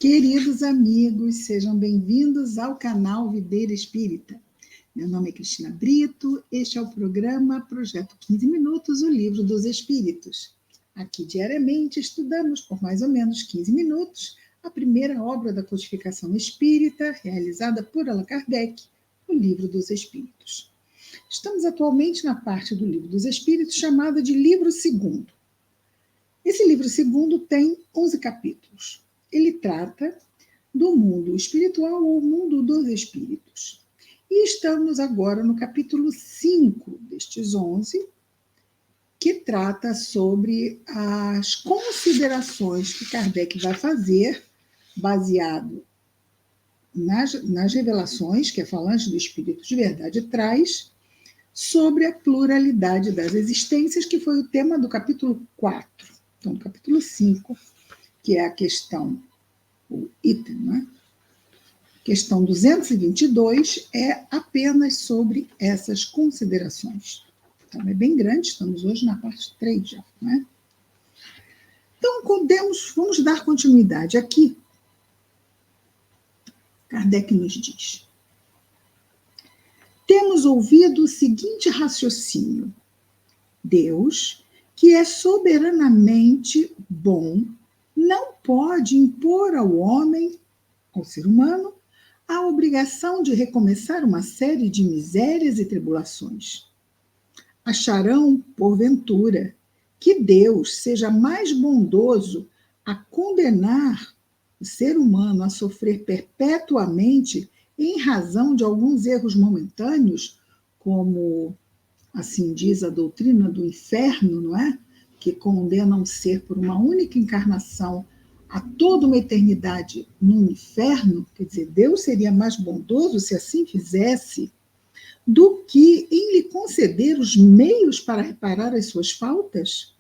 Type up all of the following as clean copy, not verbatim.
Queridos amigos, sejam bem-vindos ao canal Videira Espírita. Meu nome é Cristina Brito, este é o programa Projeto 15 Minutos, o Livro dos Espíritos. Aqui, diariamente, estudamos por mais ou menos 15 minutos a primeira obra da codificação espírita, realizada por Allan Kardec, o Livro dos Espíritos. Estamos atualmente na parte do Livro dos Espíritos chamada de Livro Segundo. Esse livro segundo tem 11 capítulos. Ele trata do mundo espiritual ou mundo dos espíritos. E estamos agora no capítulo 5 destes 11, que trata sobre as considerações que Kardec vai fazer, baseado nas revelações que a Falange do Espírito de Verdade traz, sobre a pluralidade das existências, que foi o tema do capítulo 4. Então, no capítulo 5, que é a questão, o item, né? Questão 222, é apenas sobre essas considerações. Então, é bem grande, estamos hoje na parte 3 já, né? Então, vamos dar continuidade aqui. Kardec nos diz: temos ouvido o seguinte raciocínio: Deus, que é soberanamente bom, não pode impor ao homem, ao ser humano, a obrigação de recomeçar uma série de misérias e tribulações. Acharão, porventura, que Deus seja mais bondoso a condenar o ser humano a sofrer perpetuamente em razão de alguns erros momentâneos, como assim diz a doutrina do inferno, não é? Que condena um ser por uma única encarnação a toda uma eternidade no inferno. Quer dizer, Deus seria mais bondoso se assim fizesse do que em lhe conceder os meios para reparar as suas faltas?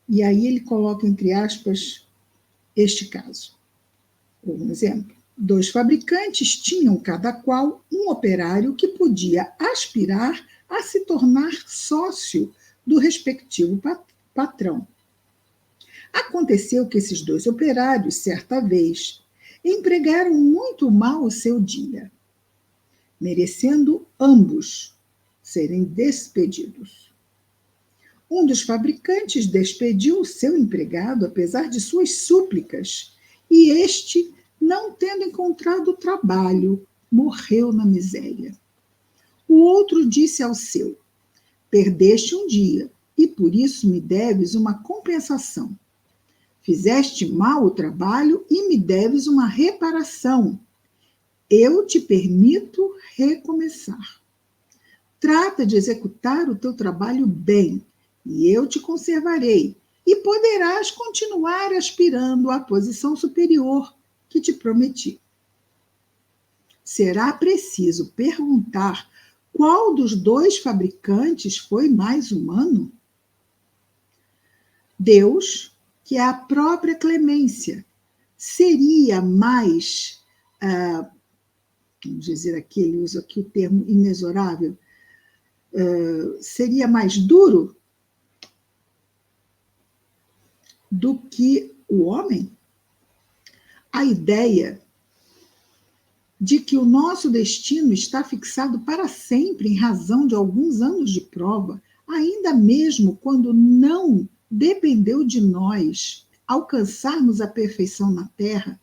E aí ele coloca entre aspas este caso. Um exemplo: 2 fabricantes tinham cada qual um operário que podia aspirar a se tornar sócio do respectivo patrão. Aconteceu que esses 2 operários, certa vez, empregaram muito mal o seu dia, merecendo ambos serem despedidos. Um dos fabricantes despediu o seu empregado, apesar de suas súplicas, e este, não tendo encontrado trabalho, morreu na miséria. O outro disse ao seu: perdeste um dia, e por isso me deves uma compensação. Fizeste mal o trabalho e me deves uma reparação. Eu te permito recomeçar. Trata de executar o teu trabalho bem, e eu te conservarei, e poderás continuar aspirando à posição superior que te prometi. Será preciso perguntar qual dos 2 fabricantes foi mais humano? Deus, que é a própria clemência, seria mais, vamos dizer aqui, ele usa aqui o termo inexorável, seria mais duro do que o homem? A ideia de que o nosso destino está fixado para sempre em razão de alguns anos de prova, ainda mesmo quando não dependeu de nós alcançarmos a perfeição na Terra,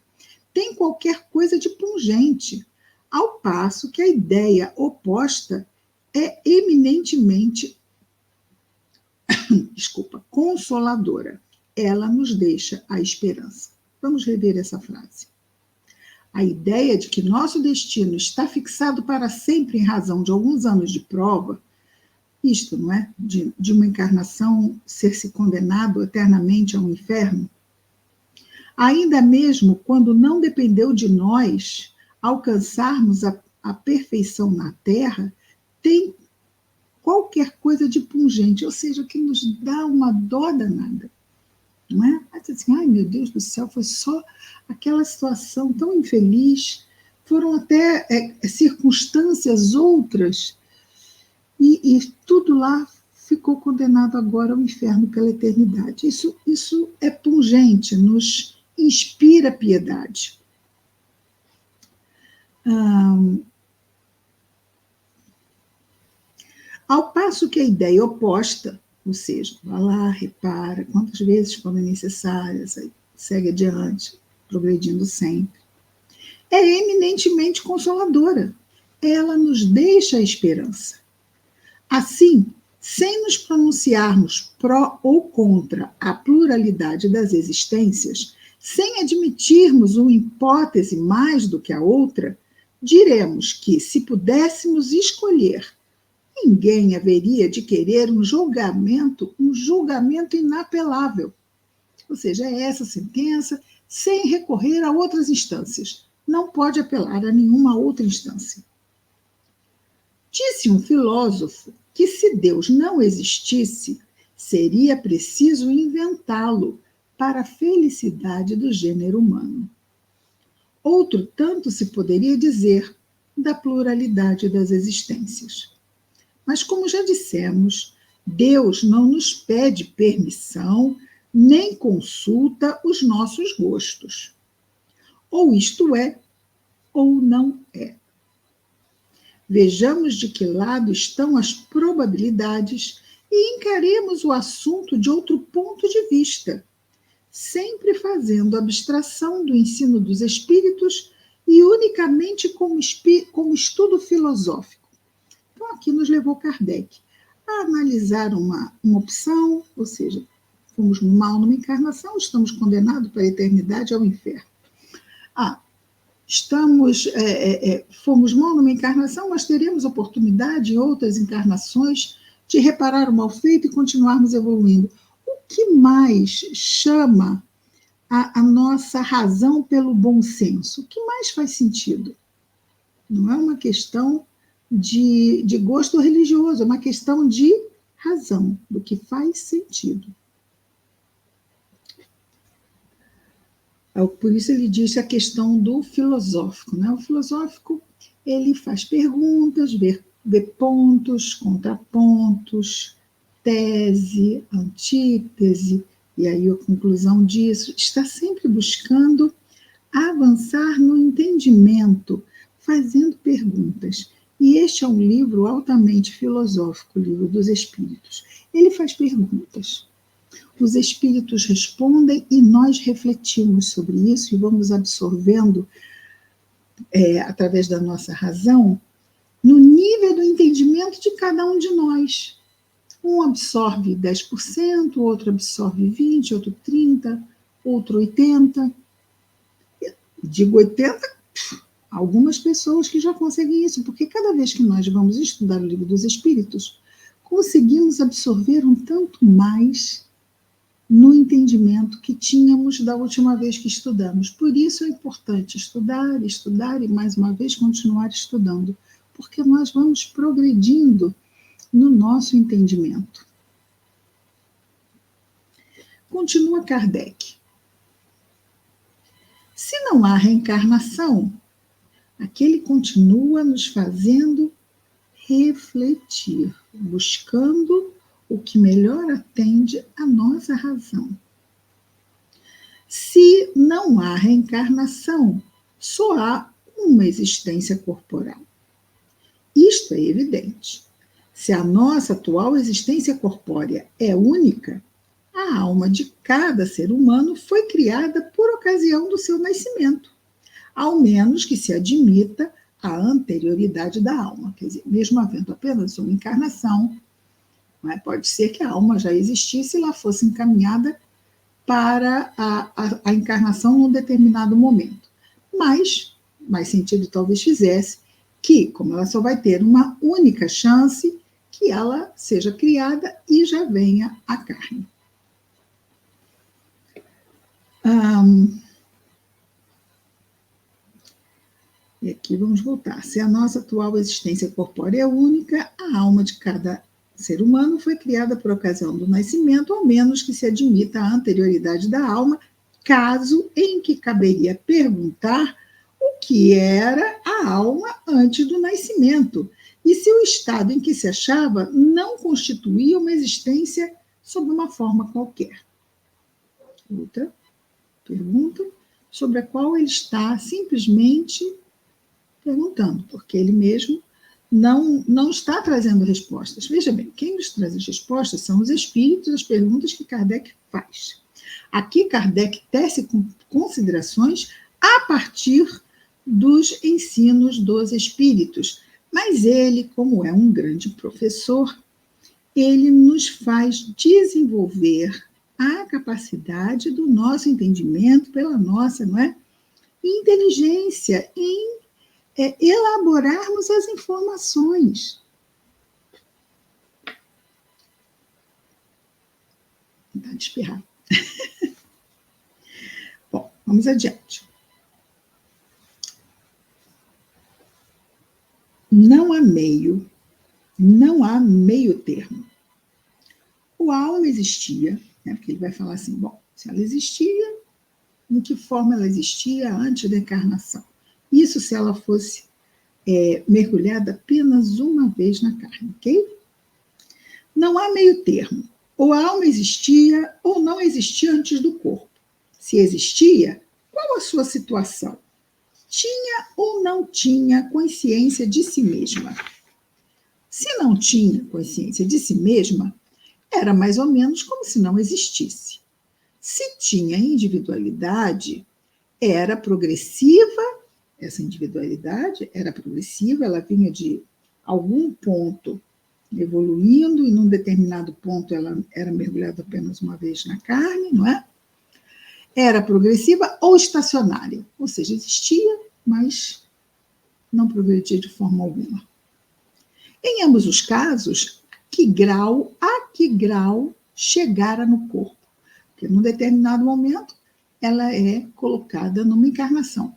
tem qualquer coisa de pungente, ao passo que a ideia oposta é eminentemente consoladora. Ela nos deixa a esperança. Vamos rever essa frase. A ideia de que nosso destino está fixado para sempre em razão de alguns anos de prova, isto, não é? De uma encarnação ser se condenado eternamente ao inferno, ainda mesmo quando não dependeu de nós alcançarmos a perfeição na Terra, tem qualquer coisa de pungente, ou seja, que nos dá uma dó danada. Não é? Assim, ai meu Deus do céu, foi só aquela situação tão infeliz, foram até circunstâncias outras, e tudo lá ficou condenado agora ao inferno pela eternidade. Isso é pungente, nos inspira piedade. Ao passo que a ideia oposta, ou seja, vá lá, repara quantas vezes forem necessárias, aí segue adiante, progredindo sempre, é eminentemente consoladora. Ela nos deixa a esperança. Assim, sem nos pronunciarmos pró ou contra a pluralidade das existências, sem admitirmos uma hipótese mais do que a outra, diremos que, se pudéssemos escolher, ninguém haveria de querer um julgamento inapelável. Ou seja, é essa sentença, sem recorrer a outras instâncias. Não pode apelar a nenhuma outra instância. Disse um filósofo que, se Deus não existisse, seria preciso inventá-lo para a felicidade do gênero humano. Outro tanto se poderia dizer da pluralidade das existências. Mas, como já dissemos, Deus não nos pede permissão nem consulta os nossos gostos. Ou isto é, ou não é. Vejamos de que lado estão as probabilidades e encaremos o assunto de outro ponto de vista, sempre fazendo abstração do ensino dos espíritos e unicamente como estudo filosófico. Então, aqui nos levou Kardec a analisar uma opção, ou seja, fomos mal numa encarnação, estamos condenados para a eternidade ao inferno. Fomos mal numa encarnação, mas teremos oportunidade em outras encarnações de reparar o mal feito e continuarmos evoluindo. O que mais chama a nossa razão pelo bom senso? O que mais faz sentido? Não é uma questão de gosto religioso, é uma questão de razão, do que faz sentido. Por isso ele disse a questão do filosófico. Né? O filosófico, ele faz perguntas, vê pontos, contrapontos, tese, antítese, e aí a conclusão disso, está sempre buscando avançar no entendimento, fazendo perguntas. E este é um livro altamente filosófico, o Livro dos Espíritos. Ele faz perguntas. Os espíritos respondem e nós refletimos sobre isso e vamos absorvendo, através da nossa razão, no nível do entendimento de cada um de nós. Um absorve 10%, outro absorve 20%, outro 30%, outro 80%. Digo 80%, algumas pessoas que já conseguem isso, porque cada vez que nós vamos estudar o Livro dos Espíritos, conseguimos absorver um tanto mais no entendimento que tínhamos da última vez que estudamos. Por isso é importante estudar, estudar e, mais uma vez, continuar estudando, porque nós vamos progredindo no nosso entendimento. Continua Kardec. Se não há reencarnação, aquele continua nos fazendo refletir, buscando o que melhor atende à nossa razão. Se não há reencarnação, só há uma existência corporal. Isto é evidente. Se a nossa atual existência corpórea é única, a alma de cada ser humano foi criada por ocasião do seu nascimento, ao menos que se admita a anterioridade da alma. Quer dizer, mesmo havendo apenas uma encarnação, pode ser que a alma já existisse e ela fosse encaminhada para a encarnação num determinado momento. Mas, mais sentido talvez fizesse, que, como ela só vai ter uma única chance, que ela seja criada e já venha à carne. E aqui vamos voltar. Se a nossa atual existência corpórea é única, a alma de cada ser humano foi criada por ocasião do nascimento, ao menos que se admita a anterioridade da alma, caso em que caberia perguntar o que era a alma antes do nascimento, e se o estado em que se achava não constituía uma existência sob uma forma qualquer. Outra pergunta. sobre a qual ele está simplesmente perguntando, porque ele mesmo não está trazendo respostas. Veja bem, quem nos traz as respostas são os espíritos, as perguntas que Kardec faz. Aqui, Kardec tece considerações a partir dos ensinos dos espíritos, mas ele, como é um grande professor, ele nos faz desenvolver a capacidade do nosso entendimento pela nossa, não é, inteligência em elaborarmos as informações. Vou tentar espirrar. Bom, vamos adiante. Não há meio termo. A alma existia, né, porque ele vai falar assim, bom, se ela existia, em que forma ela existia antes da encarnação? Isso se ela fosse mergulhada apenas uma vez na carne, ok? Não há meio termo. Ou a alma existia ou não existia antes do corpo. Se existia, qual a sua situação? Tinha ou não tinha consciência de si mesma? Se não tinha consciência de si mesma, era mais ou menos como se não existisse. Se tinha individualidade, era progressiva, essa individualidade era progressiva, ela vinha de algum ponto evoluindo, e num determinado ponto ela era mergulhada apenas uma vez na carne, não é? Era progressiva ou estacionária, ou seja, existia, mas não progredia de forma alguma. Em ambos os casos, a que grau chegara no corpo? Porque num determinado momento ela é colocada numa encarnação.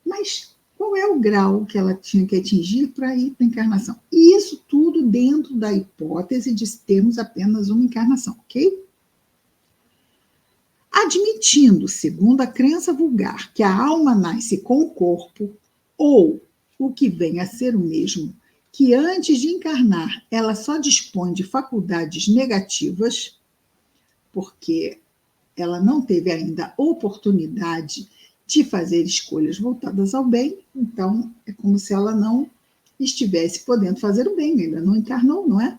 Mas qual é o grau que ela tinha que atingir para ir para a encarnação? E isso tudo dentro da hipótese de termos apenas uma encarnação, ok? Admitindo, segundo a crença vulgar, que a alma nasce com o corpo, ou o que vem a ser o mesmo, que antes de encarnar ela só dispõe de faculdades negativas, porque ela não teve ainda oportunidade de fazer escolhas voltadas ao bem, então é como se ela não estivesse podendo fazer o bem, ainda não encarnou, não é?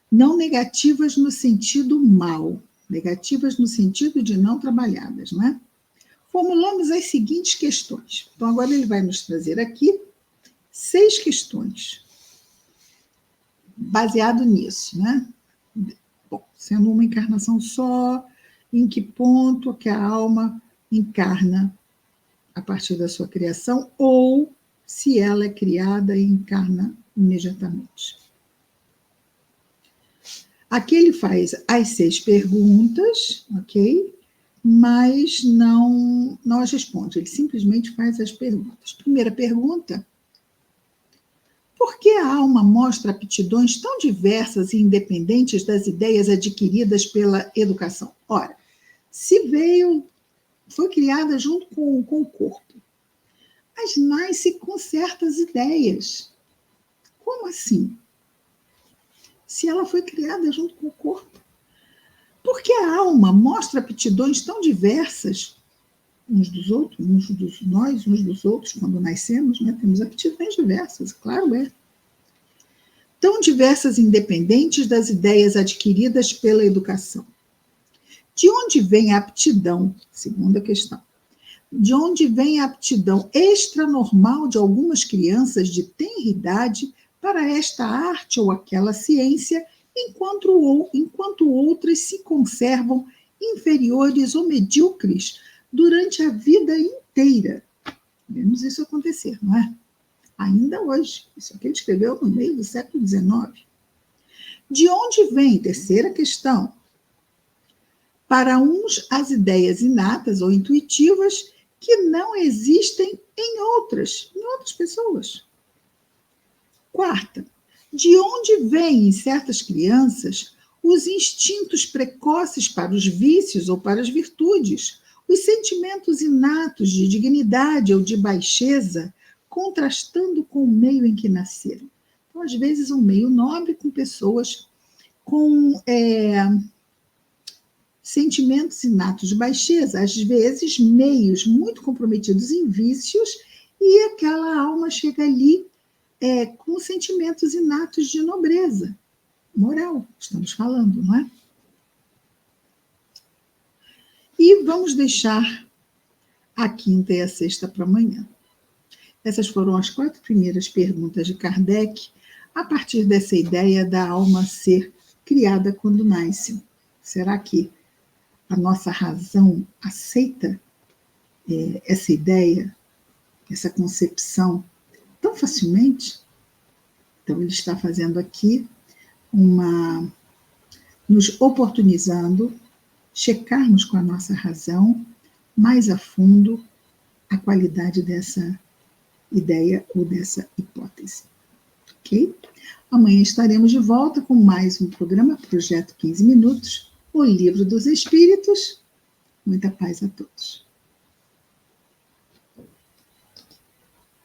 Não negativas no sentido mal, negativas no sentido de não trabalhadas, não é? Formulamos as seguintes questões. Então, agora ele vai nos trazer aqui 6 questões, baseado nisso, né? Bom, sendo uma encarnação só, em que ponto que a alma encarna a partir da sua criação, ou se ela é criada e encarna imediatamente. Aqui ele faz as 6 perguntas, ok? Mas não as responde, ele simplesmente faz as perguntas. Primeira pergunta: por que a alma mostra aptidões tão diversas e independentes das ideias adquiridas pela educação? Ora, se foi criada junto com o corpo, mas nasce com certas ideias. Como assim? Se ela foi criada junto com o corpo. Por que a alma mostra aptidões tão diversas uns dos outros, nós uns dos outros, quando nascemos, né, temos aptidões diversas, claro é. Tão diversas e independentes das ideias adquiridas pela educação. De onde vem a aptidão? Segunda questão. De onde vem a aptidão extranormal de algumas crianças de tenra idade para esta arte ou aquela ciência, enquanto outras se conservam inferiores ou medíocres durante a vida inteira? Vemos isso acontecer, não é? Ainda hoje. Isso aqui ele escreveu no meio do século XIX. De onde vem, terceira questão, para uns as ideias inatas ou intuitivas que não existem em outras pessoas? Quarta, de onde vêm em certas crianças os instintos precoces para os vícios ou para as virtudes, os sentimentos inatos de dignidade ou de baixeza, contrastando com o meio em que nasceram? Então, às vezes, um meio nobre com pessoas com sentimentos inatos de baixeza, às vezes meios muito comprometidos em vícios, e aquela alma chega ali com sentimentos inatos de nobreza moral, estamos falando, não é? E vamos deixar a quinta e a sexta para amanhã. Essas foram as 4 primeiras perguntas de Kardec, a partir dessa ideia da alma ser criada quando nasce. Será que a nossa razão aceita essa ideia, essa concepção tão facilmente? Então, ele está fazendo aqui nos oportunizando checarmos com a nossa razão mais a fundo a qualidade dessa ideia ou dessa hipótese. Ok? Amanhã estaremos de volta com mais um programa, Projeto 15 Minutos, o Livro dos Espíritos. Muita paz a todos.